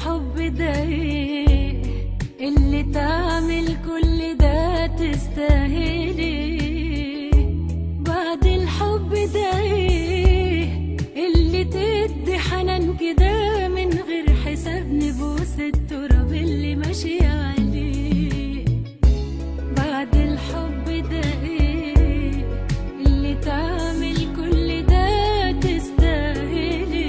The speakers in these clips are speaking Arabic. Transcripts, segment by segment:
الحب ده ايه اللي تعمل كل ده تستاهلي؟ بعد الحب ده ايه اللي تدي حنان كده من غير حساب نبوس التراب اللي ماشي عليه؟ بعد الحب ده ايه اللي تعمل كل ده تستاهلي؟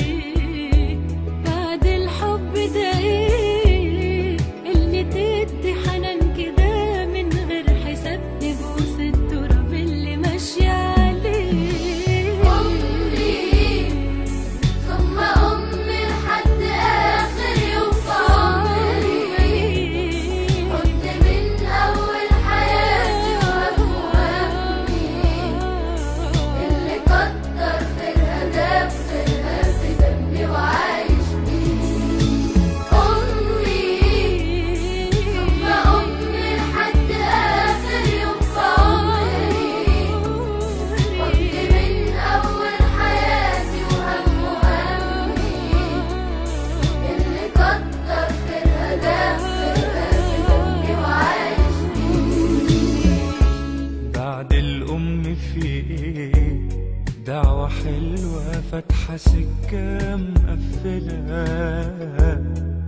بعد الحب ده ايه اللي تدي حنان كده من غير حساب نبوس التراب اللي ماشي عليه؟ أمي ثم أمي لحد آخر يوم في عمري، كنت من أول حياتي وهمي اللي كتر خيرها داب خيرها في دمي وعايش بيه. أمي ثم أمي لحد آخر يوم في عمري، كنت من أول حياتي وهمي اللي كتر خيرها داب خيرها في دمي وعايش بيه. بعد الأم في إيه؟ دعوة حلوة فاتحة سكة مقفلة.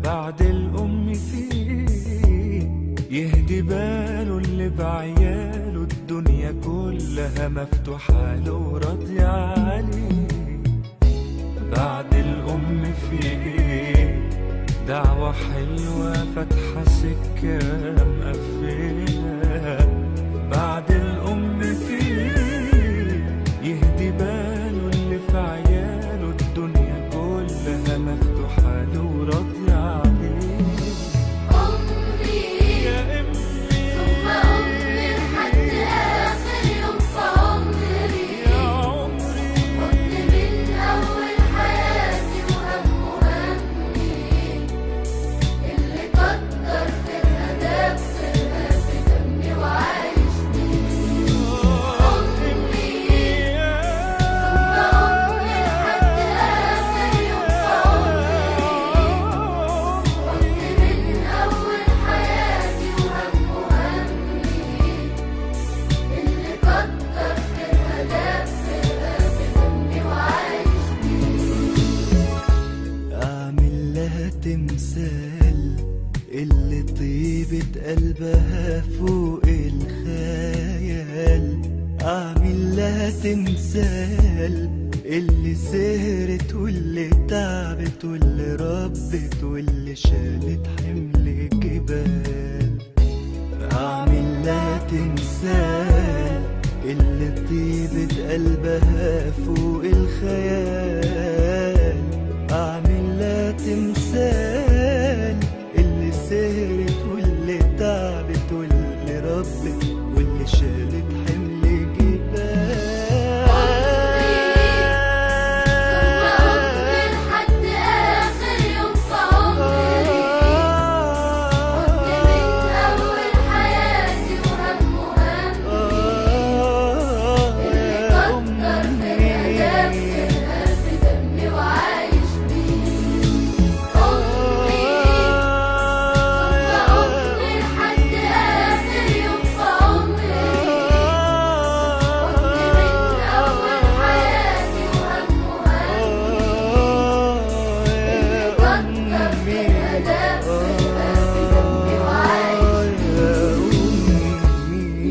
بعد الأم في إيه؟ يهدي باله اللي بعياله الدنيا كلها مفتوحة له وراضية عليه. بعد الأم في إيه؟ دعوة حلوة فاتحة سكة مقفلة. بعد الأم في يهدي باله اللي في عياله الدنيا كلها مفتوحة له وراضية عليه. أمي يا ثم أمي لحد آخر يوم في عمري، يا عمري كنت من أول حياتي وهمي اللي كتر خيرها داب خيرها في دمي وعايش بيه. أمي ثم أمي لحد آخر يوم في عمري، كنت من أول حياتي وهمي اللي كتر خيرها داب خيرها في دمي وعايش أعمل لها تمثال اللي طيبة قلبها فوق الخيال. أعمل لها تمثال اللي سهرت واللي تعبت واللي ربت واللي شالت حمل جبال. أعمل لها تمثال اللي طيبة قلبها فوق الخيال. أعمل لها تمثال اللي سهرت واللي تعبت واللي ربت واللي شالت حمل جبال. ثم أمي لحد آخر يوم في عمري، كنت من أول حياتي وهمي اللي كتر خيرها داب خيرها في دمي وعايش بيه. أمي ثم أمي لحد آخر يوم في عمري، كنت من أول حياتي وهمي اللي كتر خيرها داب خيرها في دمي وعايش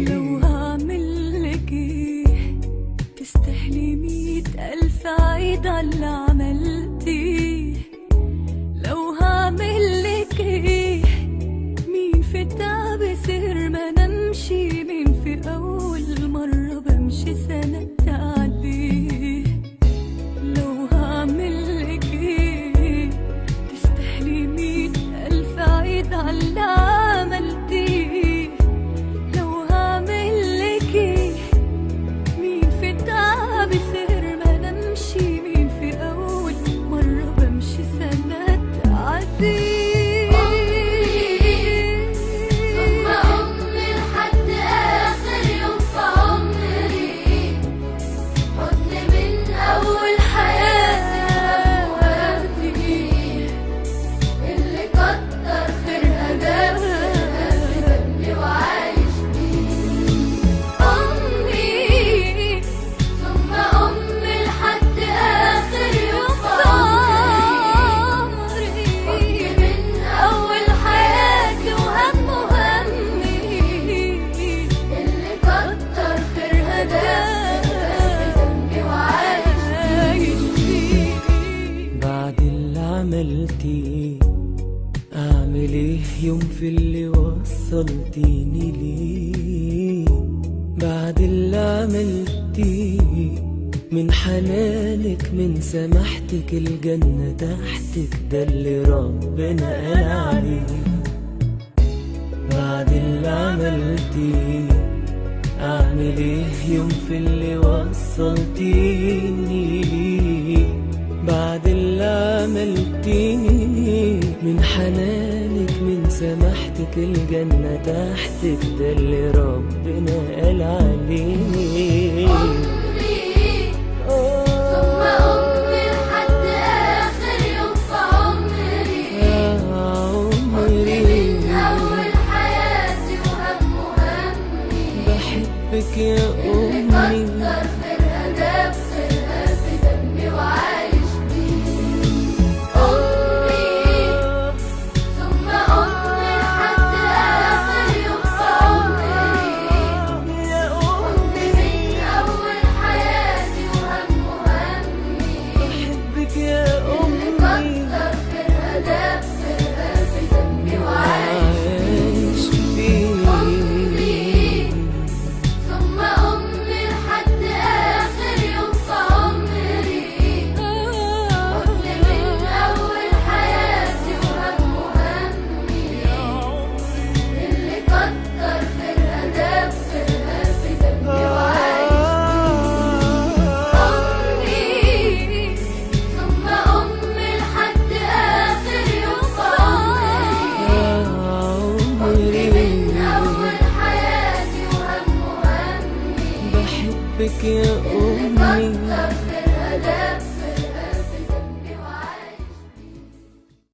لو هعملك ايه تستاهلي 100,000 عيد على اللي عملتيه. لو هعملك ايه مين في التعب سهر ما نمشي، مين في أول مرة بمشي سندت عليه. لو هعملك ايه تستاهلي 100,000 عيد على اللي عملتيه. لو هعملك ايه مين في التعب سهر ما نمشي، مين في أول عملتيه، أعمل إيه يوم في اللي وصلتيني ليه؟ بعد اللي عملتيه من حنانك من سماحتك الجنة تحتك ده اللي ربنا قال عليه. بعد اللي عملتيه أعمل إيه يوم في اللي وصلتيني ليه؟ بعد اللي عملتيه من حنانك من سماحتك الجنة تحتك ده اللي ربنا قال عليه. بحبك يا أمي، كتر خيرها داب خيرها في دمي وعايش بيه. أمي ثم أمي لحد آخر يوم في عمري. أمي من أول حياتي وهم همي. بحبك يا أمي، كتر خيرها داب خيرها في دمي وعايش بيه. بحبك يا أمي.